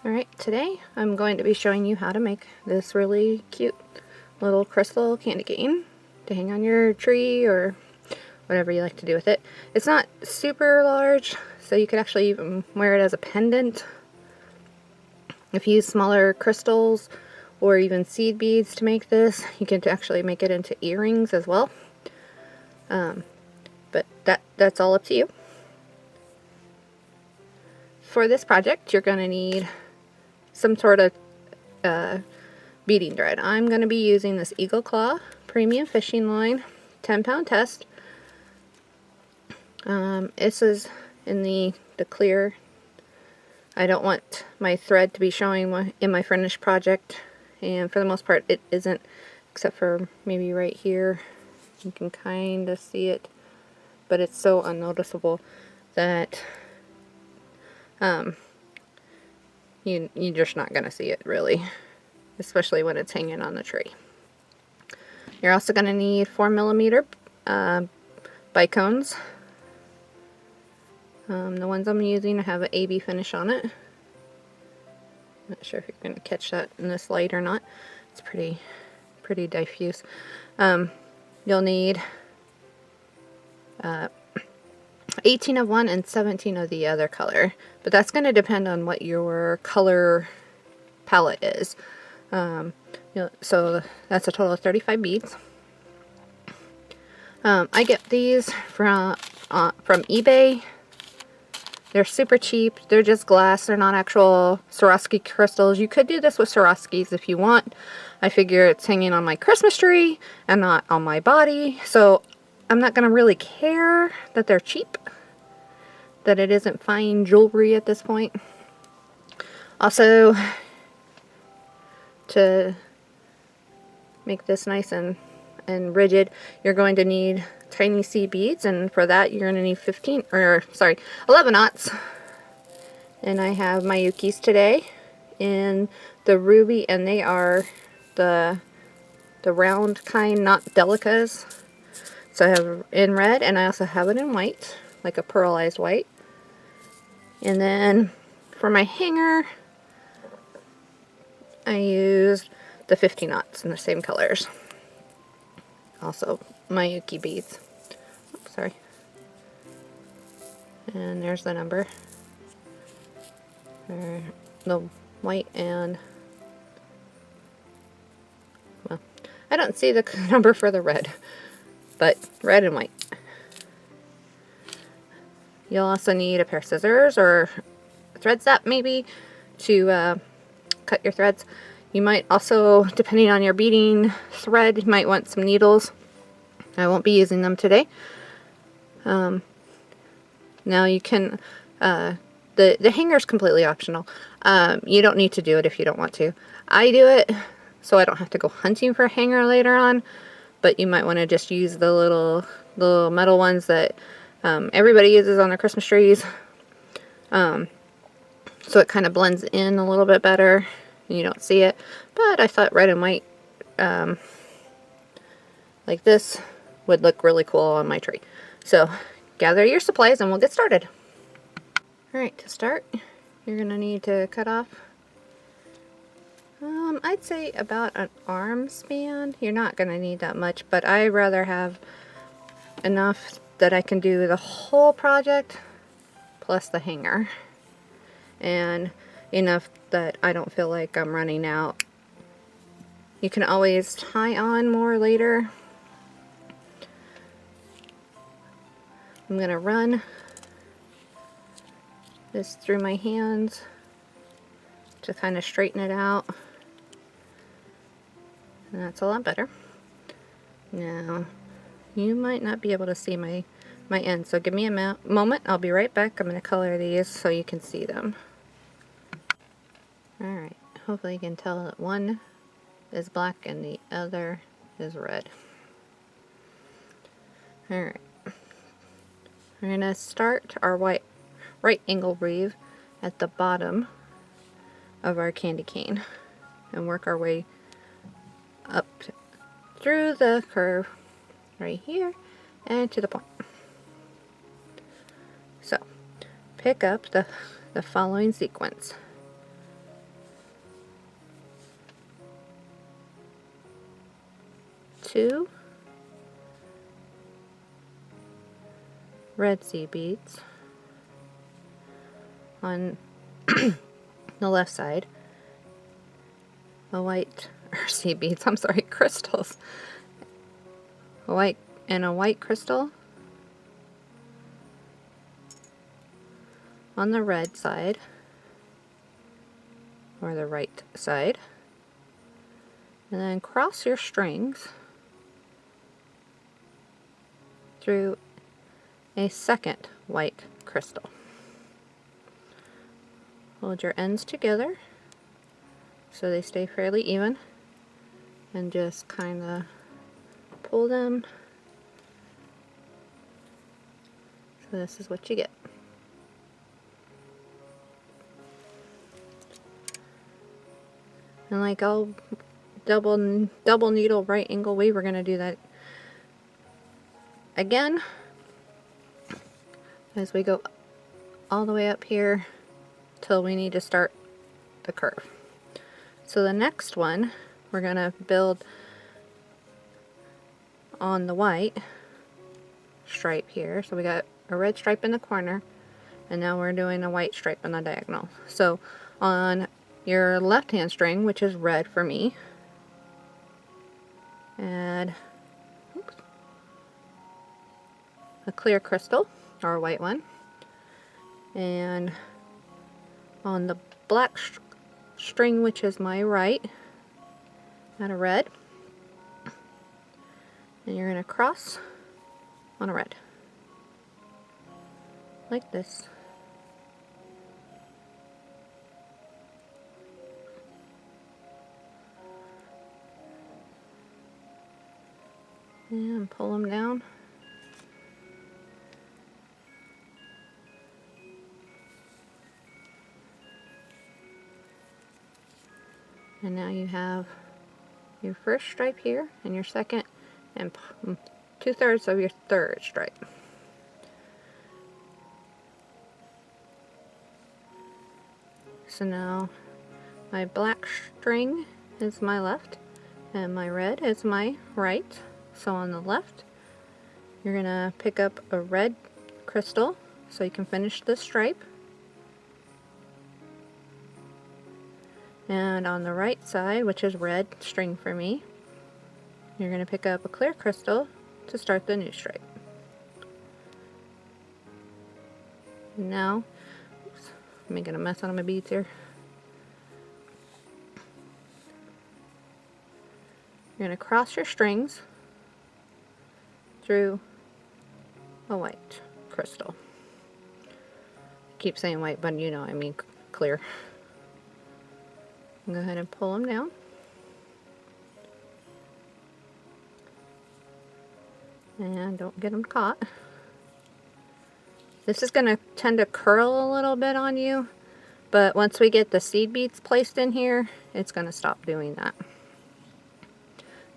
Alright, today I'm going to be showing you how to make this really cute little crystal candy cane to hang on your tree or whatever you like to do with it. It's not super large, so you could actually even wear it as a pendant. If you use smaller crystals or even seed beads to make this, you can actually make it into earrings as well. But that's all up to you. For this project, you're going to need some sort of beading thread. I'm going to be using this Eagle Claw premium fishing line 10-pound test. This is in the clear. I don't want my thread to be showing in my finished project, and for the most part it isn't, except for maybe right here. You can kind of see it, but it's so unnoticeable that you're just not going to see it really, especially when it's hanging on the tree. You're also going to need 4mm bicones. The ones I'm using have an AB finish on it. Not sure if you're going to catch that in this light or not. It's pretty diffuse. You'll need 18 of one and 17 of the other color, but that's going to depend on what your color palette is. So that's a total of 35 beads. I get these from eBay. They're super cheap. They're just glass. They're not actual Swarovski crystals. You could do this with Swarovskis if you want. I figure it's hanging on my Christmas tree and not on my body, so I'm not going to really care that they're cheap, that it isn't fine jewelry at this point. Also, to make this nice and rigid, you're going to need tiny seed beads, and for that you're going to need 11 aughts. And I have my Yukis today in the ruby, and they are the round kind, not delicas. So I have in red, and I also have it in white, like a pearlized white. And then for my hanger, I used the 15 aughts in the same colors. Also my Yuki beads. Oops, sorry. And there's the number. The white and, well, I don't see the number for the red, but red and white. You'll also need a pair of scissors or a thread zap maybe to cut your threads. You might also, depending on your beading thread, you might want some needles. I won't be using them today. Now you can, the hanger is completely optional. You don't need to do it if you don't want to. I do it so I don't have to go hunting for a hanger later on, but you might want to just use the little metal ones that everybody uses on their Christmas trees. So it kind of blends in a little bit better and you don't see it. But I thought red and white like this would look really cool on my tree. So gather your supplies and we'll get started. Alright, to start, you're going to need to cut off, I'd say about an arm span. You're not going to need that much, but I'd rather have enough that I can do the whole project plus the hanger, and enough that I don't feel like I'm running out. You can always tie on more later. I'm going to run this through my hands to kind of straighten it out, and that's a lot better. Now you might not be able to see my end, so give me a moment. I'll be right back. I'm going to color these so you can see them. Alright, hopefully you can tell that one is black and the other is red. Alright, we're going to start our right angle weave at the bottom of our candy cane and work our way up through the curve right here and to the point. So pick up the following sequence: 2 red seed beads on the left side, a white, or seed beads, I'm sorry, crystals, a white crystal on the red side, or the right side, and then cross your strings through a second white crystal. Hold your ends together so they stay fairly even, and just kind of pull them. So this is what you get. And like all double needle right angle weave, we're going to do that again as we go all the way up here till we need to start the curve. So the next one we're going to build on the white stripe here. So we got a red stripe in the corner, and now we're doing a white stripe on the diagonal. So on your left hand string, which is red for me, add a clear crystal, or a white one, and on the black string, which is my right, add a red, and you're going to cross on a red like this. And pull them down. And now you have your first stripe here, and your second, and 2/3 of your third stripe. So now my black string is my left, and my red is my right. So on the left, you're going to pick up a red crystal so you can finish the stripe. And on the right side, which is red string for me, you're going to pick up a clear crystal to start the new stripe. And now, oops, I'm making a mess out of my beads here. You're going to cross your strings through a white crystal. I keep saying white, but you know I mean clear. Go ahead and pull them down. And don't get them caught. This is going to tend to curl a little bit on you, but once we get the seed beads placed in here, it's going to stop doing that.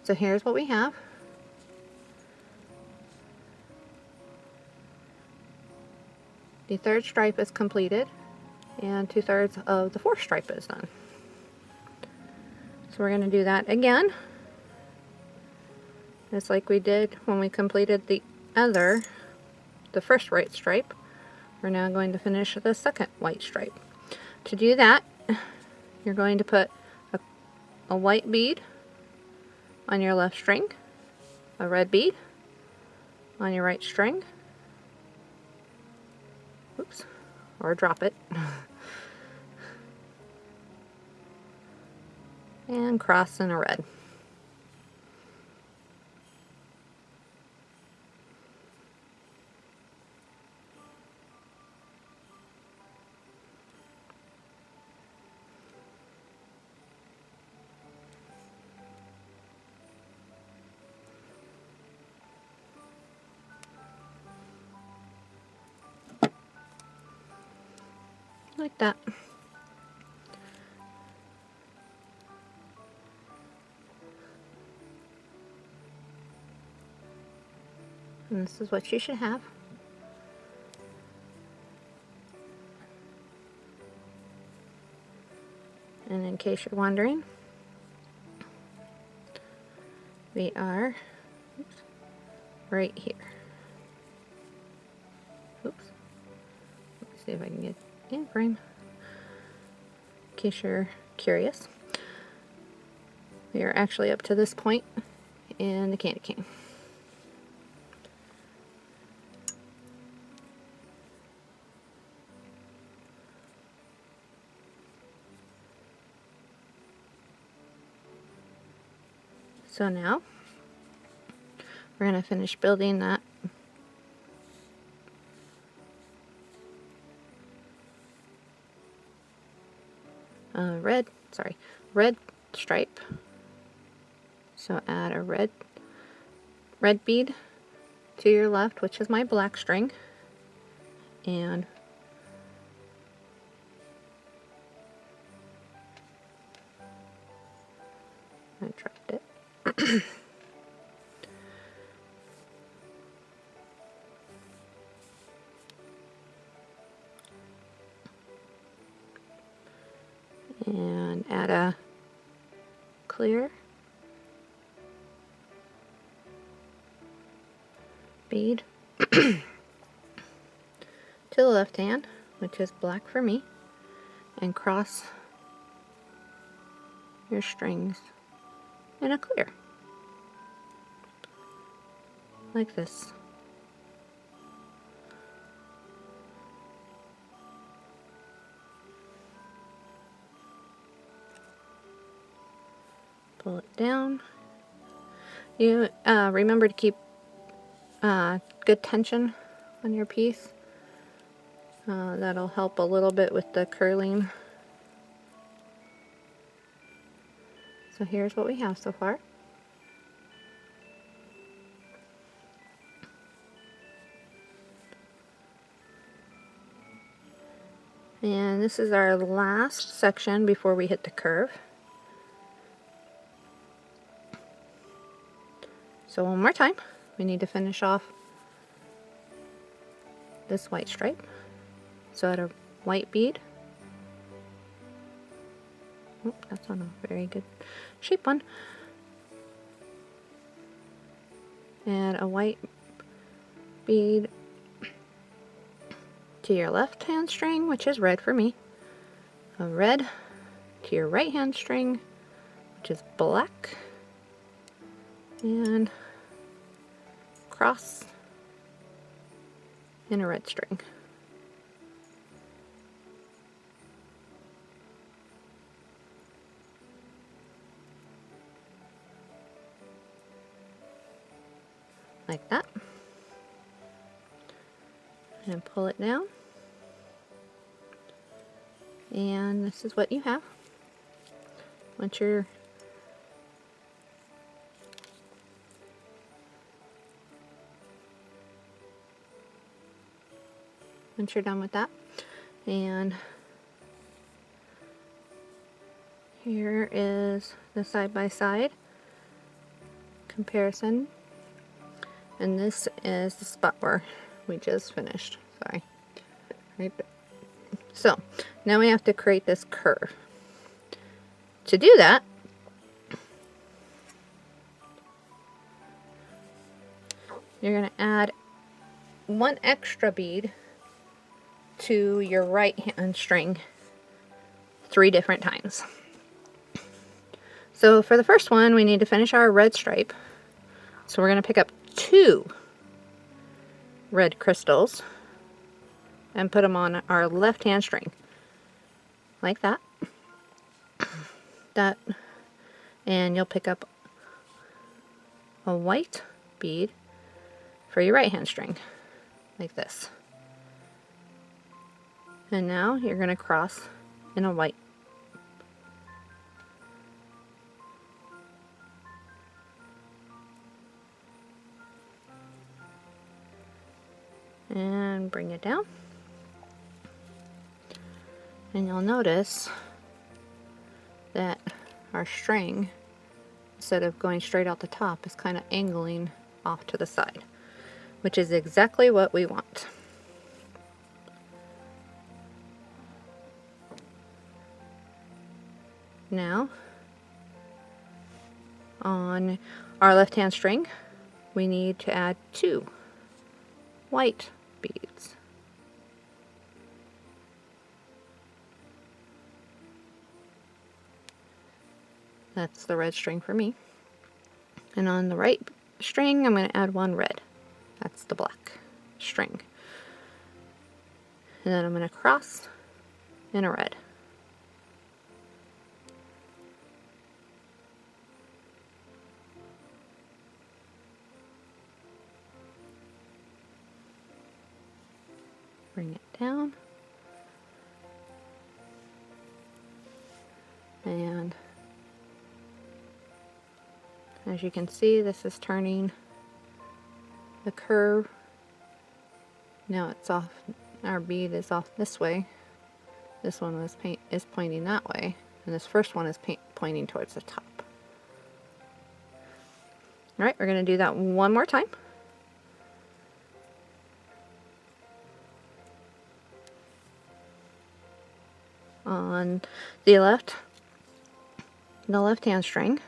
So here's what we have. The third stripe is completed, and 2/3 of the fourth stripe is done. So we're going to do that again, just like we did when we completed the first white stripe. We're now going to finish the second white stripe. To do that, you're going to put a white bead on your left string, a red bead on your right string, oops, or drop it, and cross in a red. Like that. And this is what you should have. And in case you're wondering, we are right here. Oops. Let me see if I can get in frame. In case you're curious, we are actually up to this point in the candy cane. So now we're going to finish building that red stripe. So add a red bead to your left, which is my black string, and I dropped it. And add a clear bead to the left hand, which is black for me, and cross your strings in a clear, like this. Pull it down. You remember to keep good tension on your piece. That'll help a little bit with the curling. So here's what we have so far. And this is our last section before we hit the curve. So one more time, we need to finish off this white stripe. So add a white bead. Oh, that's not a very good shape one. Add a white bead to your left hand string, which is red for me. A red to your right hand string, which is black. And cross in a red string. Like that. And pull it down. And this is what you have. Once you're done with that. And here is the side-by-side comparison. And this is the spot where we just finished. Sorry. Right there. So now we have to create this curve. To do that, you're going to add one extra bead to your right hand string 3 different times. So for the first one, we need to finish our red stripe. So we're going to pick up 2 red crystals and put them on our left hand string, like that. And you'll pick up a white bead for your right hand string, like this. And now you're going to cross in a white. And bring it down. And you'll notice that our string, instead of going straight out the top, is kind of angling off to the side, which is exactly what we want. Now, on our left hand string, we need to add 2 white beads. That's the red string for me. And on the right string, I'm going to add 1 red. That's the black string. And then I'm going to cross in a red. Bring it down. And as you can see, this is turning the curve. Now it's off, our bead is off this way. This one is pointing that way, and this first one is pointing towards the top. Alright, we're going to do that one more time. On the left hand string,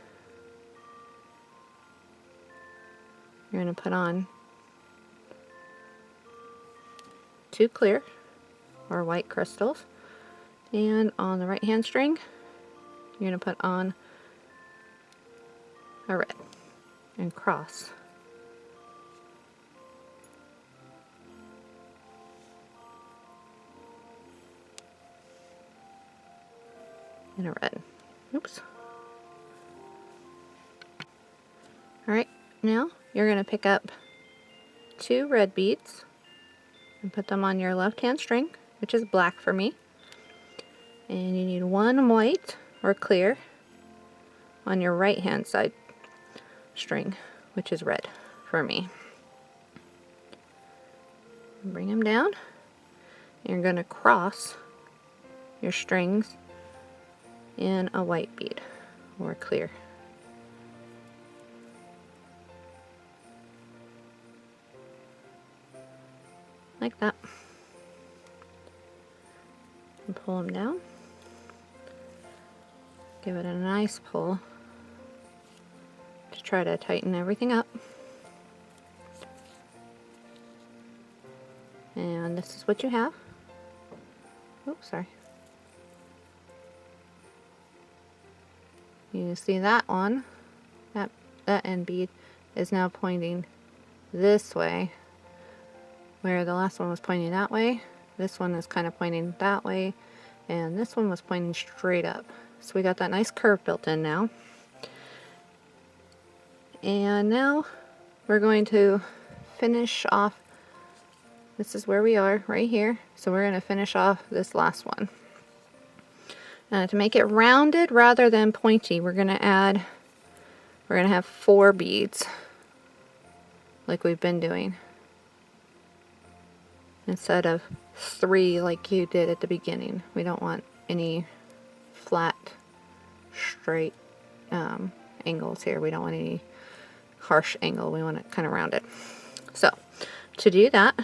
you're going to put on 2 clear or white crystals, and on the right hand string you're going to put on a red and cross. And a red. Oops. Alright, now you're going to pick up 2 red beads and put them on your left hand string, which is black for me. And you need 1 white or clear on your right hand side string, which is red for me. Bring them down. And you're going to cross your strings in a white bead or clear. Like that. And pull them down. Give it a nice pull to try to tighten everything up. And this is what you have. Oops, sorry. You see that one, that end bead is now pointing this way, where the last one was pointing that way. This one is kind of pointing that way, and this one was pointing straight up. So we got that nice curve built in now. And now we're going to finish off. This is where we are right here. So we're going to finish off this last one. To make it rounded rather than pointy, we're going to have 4 beads like we've been doing, instead of 3 like you did at the beginning. We don't want any flat, straight angles here. We don't want any harsh angle. We want it kind of rounded. So to do that,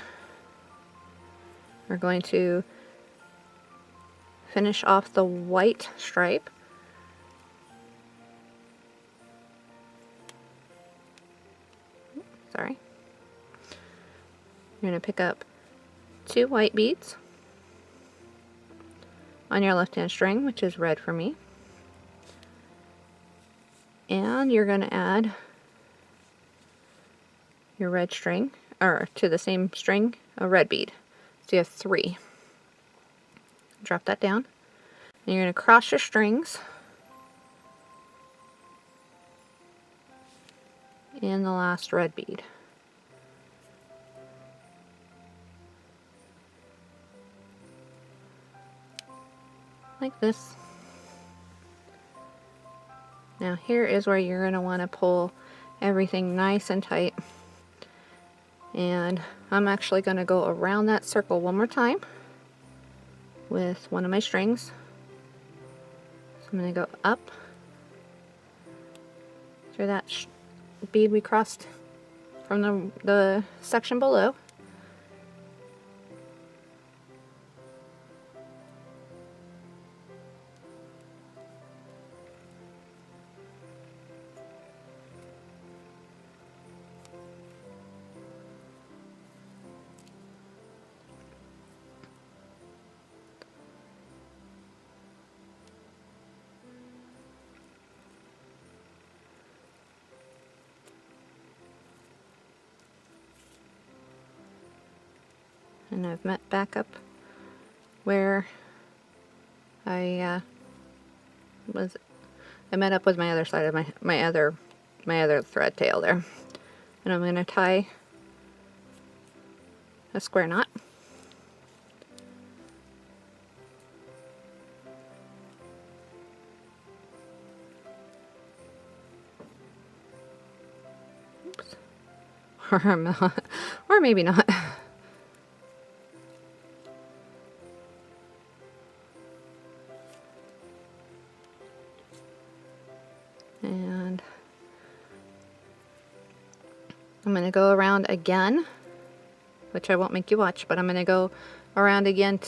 we're going to finish off the white stripe. Sorry. You're going to pick up 2 white beads on your left hand string, which is red for me. And you're going to add your red string, or to the same string, a red bead. So you have 3. Drop that down. And you're going to cross your strings in the last red bead. Like this. Now here is where you're going to want to pull everything nice and tight. And I'm actually going to go around that circle one more time with one of my strings. So I'm going to go up through that bead we crossed from the section below. And I've met back up where I met up with my other side of my other thread tail there. And I'm going to tie a square knot. Oops. Or maybe not. And I'm going to go around again, which I won't make you watch, but I'm going to go around again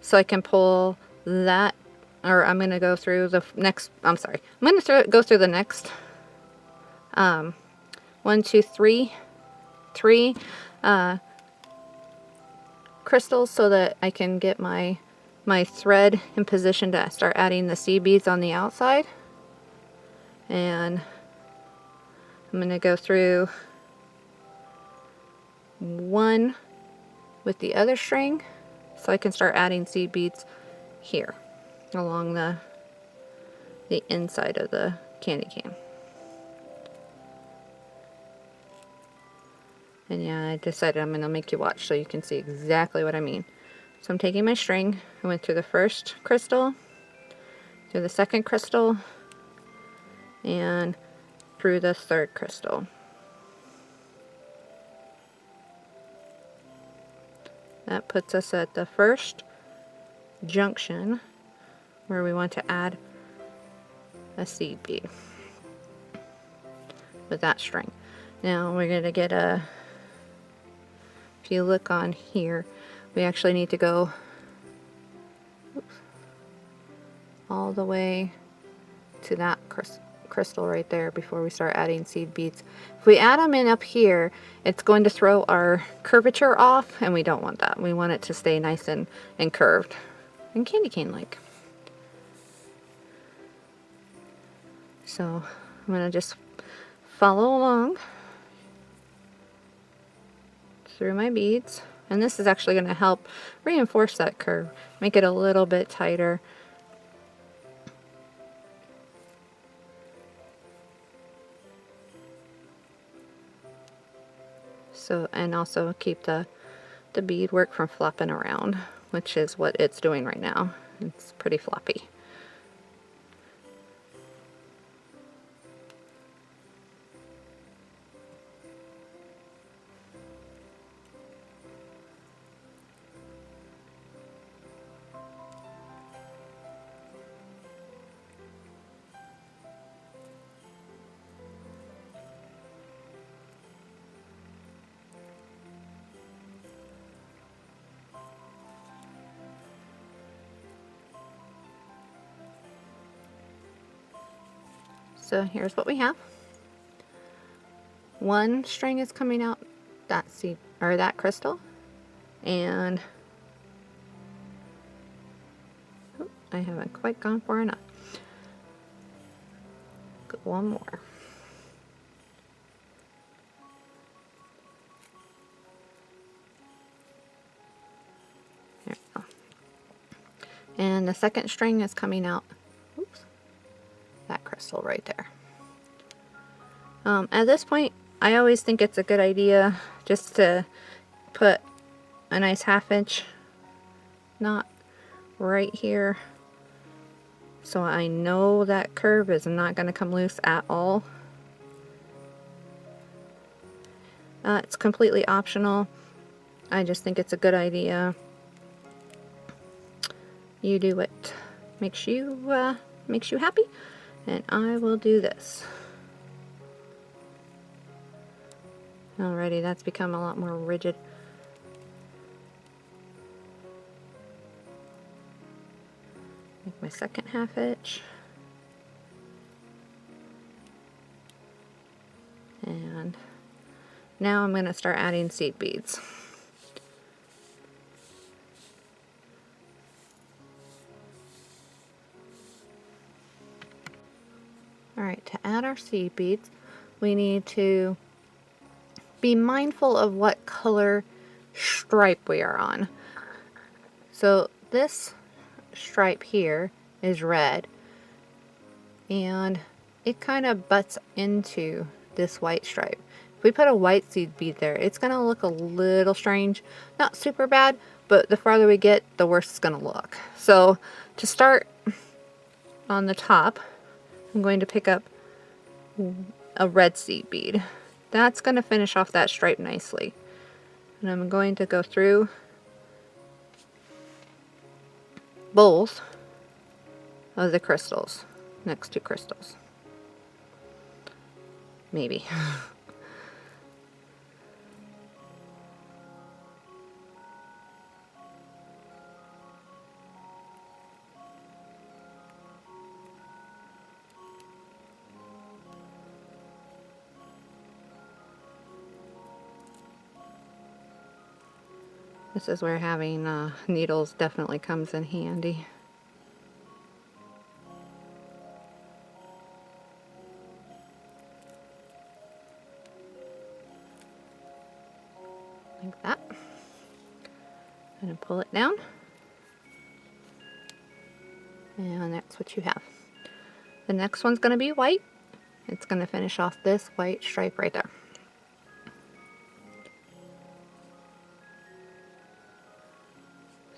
so I can pull that, or I'm going to go through the next, I'm sorry, I'm going to go through the next 1, 2, 3 crystals so that I can get my thread in position to start adding the seed beads on the outside. And I'm going to go through one with the other string so I can start adding seed beads here along the inside of the candy cane. And yeah, I decided I'm going to make you watch so you can see exactly what I mean. So I'm taking my string, I went through the first crystal, through the second crystal, and through the third crystal. That puts us at the first junction where we want to add a seed bead with that string. Now we're going to get a, if you look on here, we actually need to go all the way to that crystal right there before we start adding seed beads. If we add them in up here, it's going to throw our curvature off, and we don't want that. We want it to stay nice and curved and candy cane like. So I'm going to just follow along through my beads, and this is actually going to help reinforce that curve, make it a little bit tighter. So, and also keep the beadwork from flopping around, which is what it's doing right now. It's pretty floppy. So here's what we have. One string is coming out that seed or that crystal, and I haven't quite gone far enough. Go one more. There we go. And the second string is coming out. Oops. That crystal right there. At this point, I always think it's a good idea just to put a nice 1/2 inch knot right here so I know that curve is not going to come loose at all. It's completely optional. I just think it's a good idea. You do what makes you happy. And I will do this. Alrighty, that's become a lot more rigid. Make my second 1/2 inch. And now I'm going to start adding seed beads. Alright, to add our seed beads, we need to be mindful of what color stripe we are on. So this stripe here is red, and it kind of butts into this white stripe. If we put a white seed bead there, it's going to look a little strange. Not super bad, but the farther we get, the worse it's going to look. So to start on the top, I'm going to pick up a red seed bead. That's going to finish off that stripe nicely. And I'm going to go through both of the crystals, next two crystals. Maybe. This is where having needles definitely comes in handy. Like that. I'm going to pull it down. And that's what you have. The next one's going to be white. It's going to finish off this white stripe right there.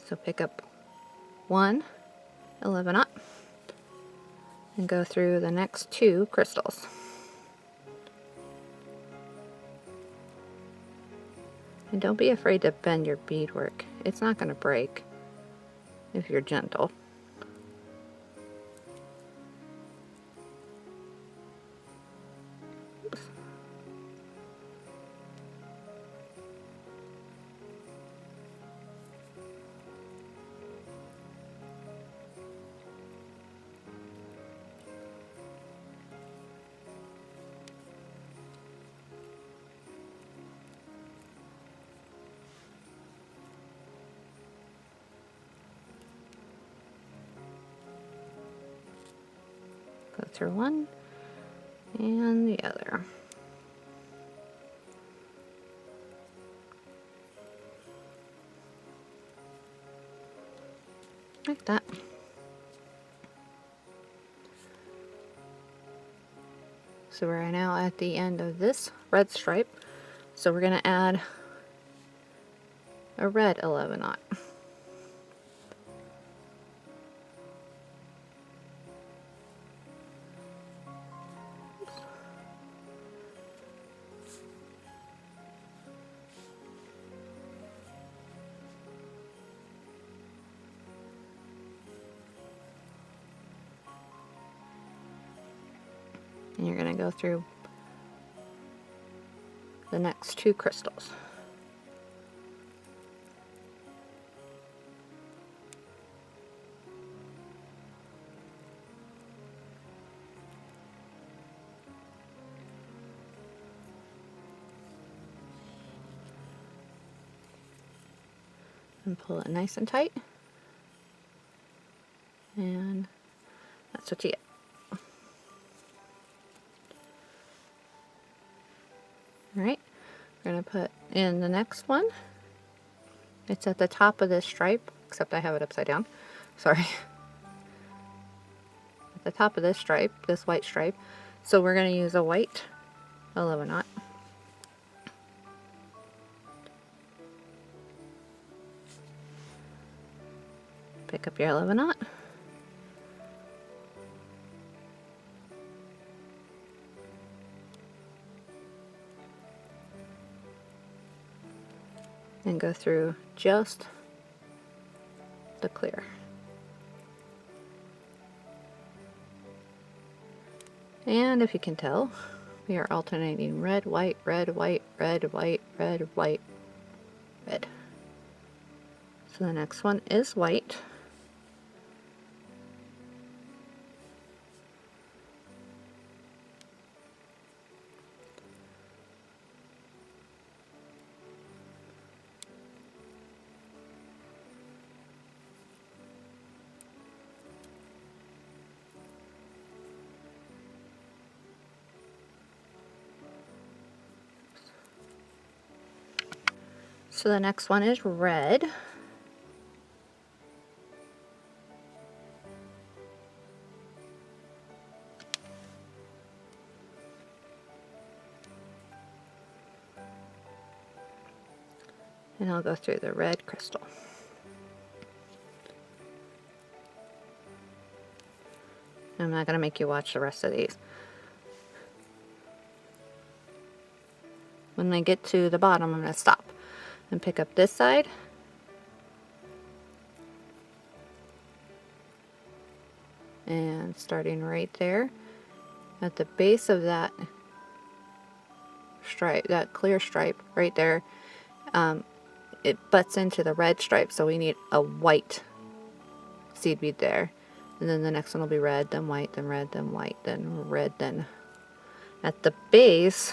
So pick up one 11-aught and go through the next two crystals. And don't be afraid to bend your beadwork. It's not going to break if you're gentle. Oops. Go through one and the other. Like that. So we're now at the end of this red stripe. So we're going to add a red 11-aught. And you're going to go through the next two crystals. And pull it nice and tight. And that's what you get. Alright, we're going to put in the next one. It's at the top of this stripe, except I have it upside down. Sorry. At the top of this stripe, this white stripe. So we're going to use a white 11-aught. Pick up your 11-aught. And go through just the clear. And if you can tell, we are alternating red, white, red, white, red, white, red, white, red. So the next one is white. So the next one is red. And I'll go through the red crystal. I'm not going to make you watch the rest of these. When I get to the bottom, I'm going to stop and pick up this side. And starting right there at the base of that stripe, that clear stripe right there, it butts into the red stripe, so we need a white seed bead there. And then the next one will be red, then white, then red, then white, then red, then at the base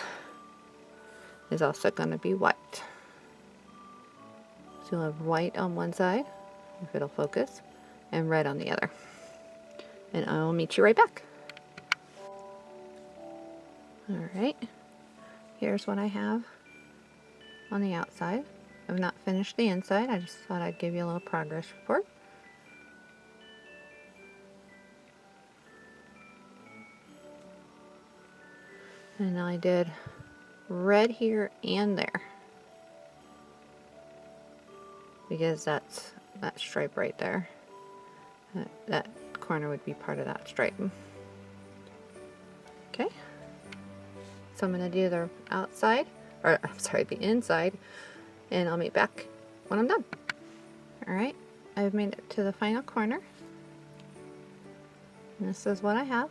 is also going to be white. So you'll have white on one side, if it'll focus, and red on the other. And I'll meet you right back. Alright, here's what I have on the outside. I've not finished the inside, I just thought I'd give you a little progress report. And I did red here and there, because that's that stripe right there. That corner would be part of that stripe. Okay, so I'm going to do the outside, or I'm sorry, the inside, and I'll meet back when I'm done. Alright, I've made it to the final corner. And this is what I have.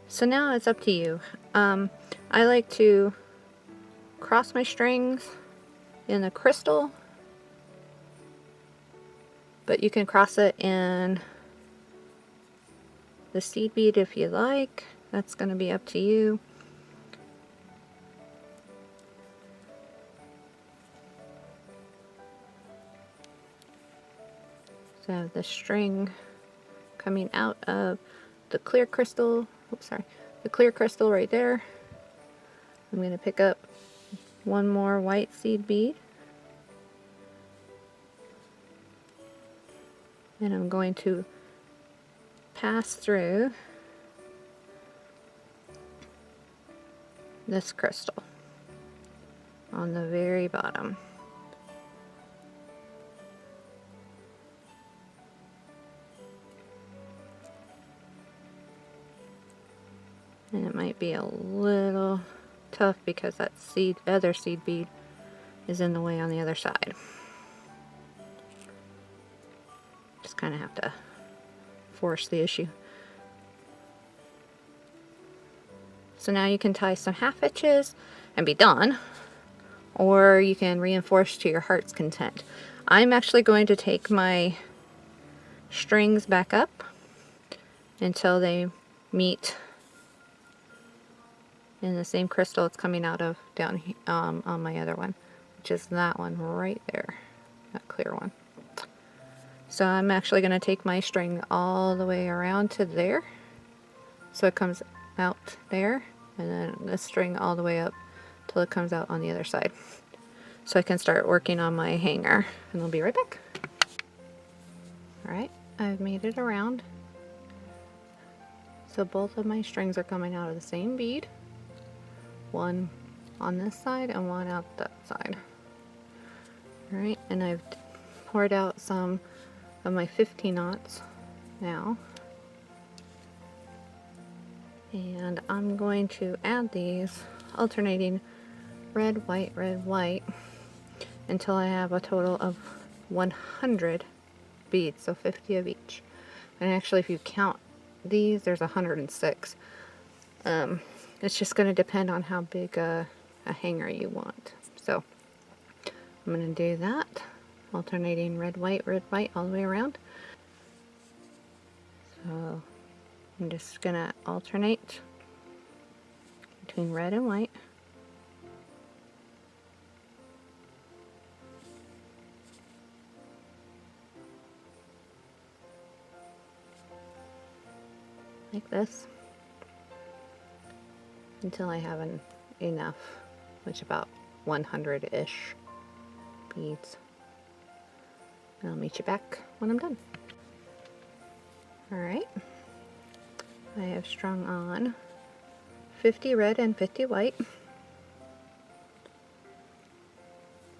So now it's up to you. I like to cross my strings in the crystal, but you can cross it in the seed bead if you like. That's going to be up to you. So I have the string coming out of the clear crystal. Oops, sorry. The clear crystal right there. I'm going to pick up one more white seed bead. And I'm going to pass through this crystal on the very bottom. And it might be a little tough because that other seed bead is in the way on the other side. Just kind of have to force the issue. So now you can tie some half hitches and be done, or you can reinforce to your heart's content. I'm actually going to take my strings back up until they meet in the same crystal it's coming out of down on my other one, which is that one right there, that clear one. So I'm actually going to take my string all the way around to there, so it comes out there, and then this string all the way up till it comes out on the other side, so I can start working on my hanger, and I'll be right back. Alright, I've made it around, so both of my strings are coming out of the same bead. One on this side and one out that side. Alright, and I've poured out some of my 50-knots now. And I'm going to add these, alternating red, white, until I have a total of 100 beads, so 50 of each. And actually, if you count these, there's 106. It's just going to depend on how big a hanger you want. So I'm going to do that, alternating red, white all the way around. So I'm just going to alternate between red and white. Like this, until I have an enough, which about 100-ish beads. And I'll meet you back when I'm done. Alright, I have strung on 50 red and 50 white.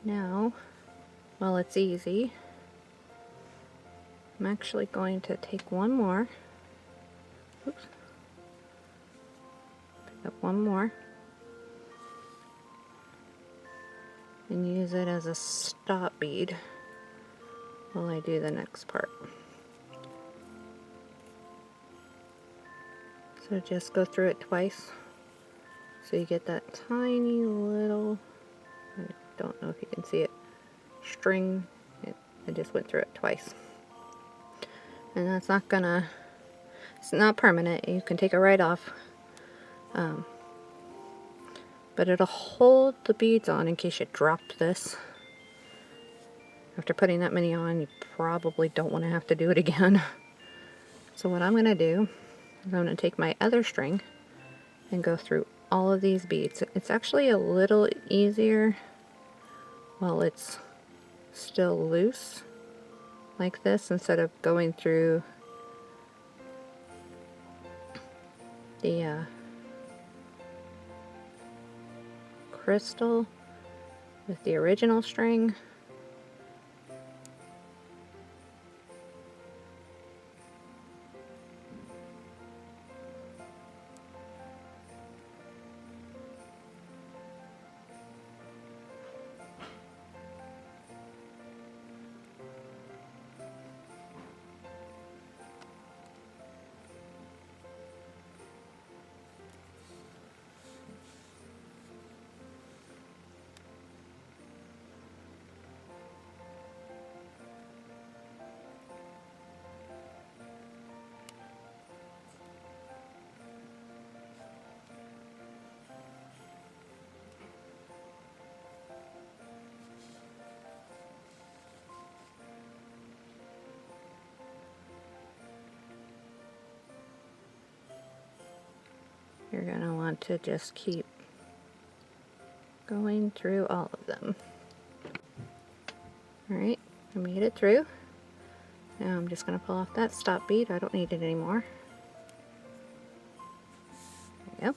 Now, well, it's easy. I'm actually going to take one more. Oops. Pick up one more and use it as a stop bead while I do the next part. So just go through it twice so you get that tiny little, I don't know if you can see it, string. I just went through it twice. And that's not gonna, it's not permanent, you can take it right off. But it'll hold the beads on in case you drop this. After putting that many on, you probably don't want to have to do it again. So what I'm going to do is I'm going to take my other string and go through all of these beads. It's actually a little easier while it's still loose like this, instead of going through the crystal with the original string. You're going to want to just keep going through all of them. Alright, I made it through. Now I'm just going to pull off that stop bead. I don't need it anymore. There we go.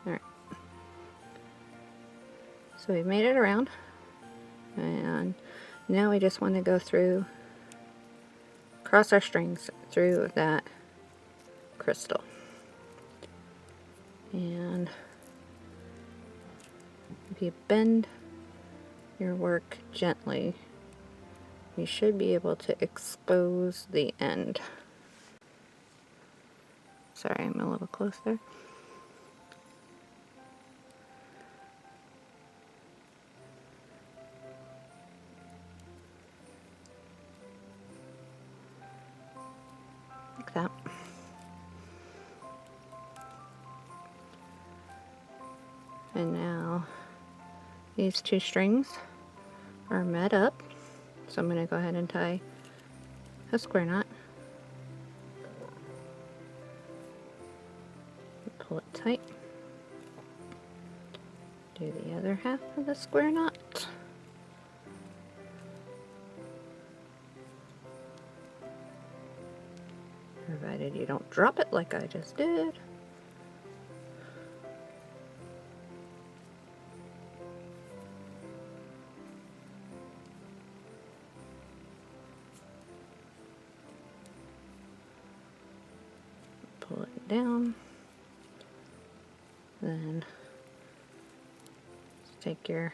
Alright. So we've made it around. And now we just want to go through, cross our strings through that crystal. And if you bend your work gently, you should be able to expose the end. Sorry, I'm a little close there. Like that. And now these two strings are met up, so I'm going to go ahead and tie a square knot. Pull it tight. Do the other half of the square knot. Provided you don't drop it like I just did. Pull it down. Then take your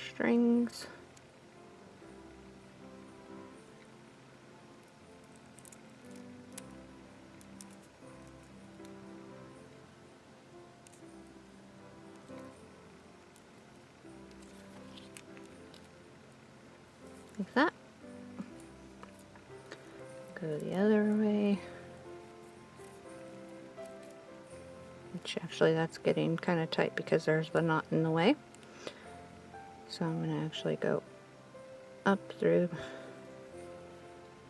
strings, like that. Go the other way. Which actually that's getting kind of tight because there's the knot in the way. So I'm going to actually go up through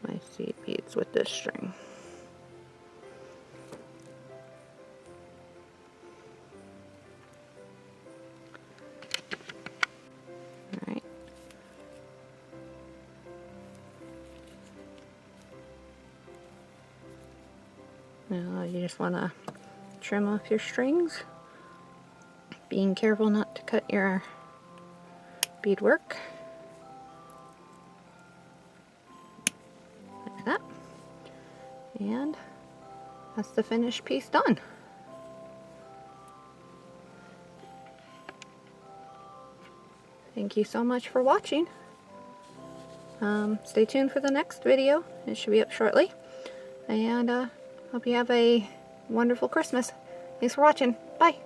my seed beads with this string. Alright. Now you just want to trim off your strings, being careful not to cut your beadwork. Like that. And that's the finished piece done. Thank you so much for watching. Stay tuned for the next video. It should be up shortly. And hope you have a wonderful Christmas. Thanks for watching. Bye.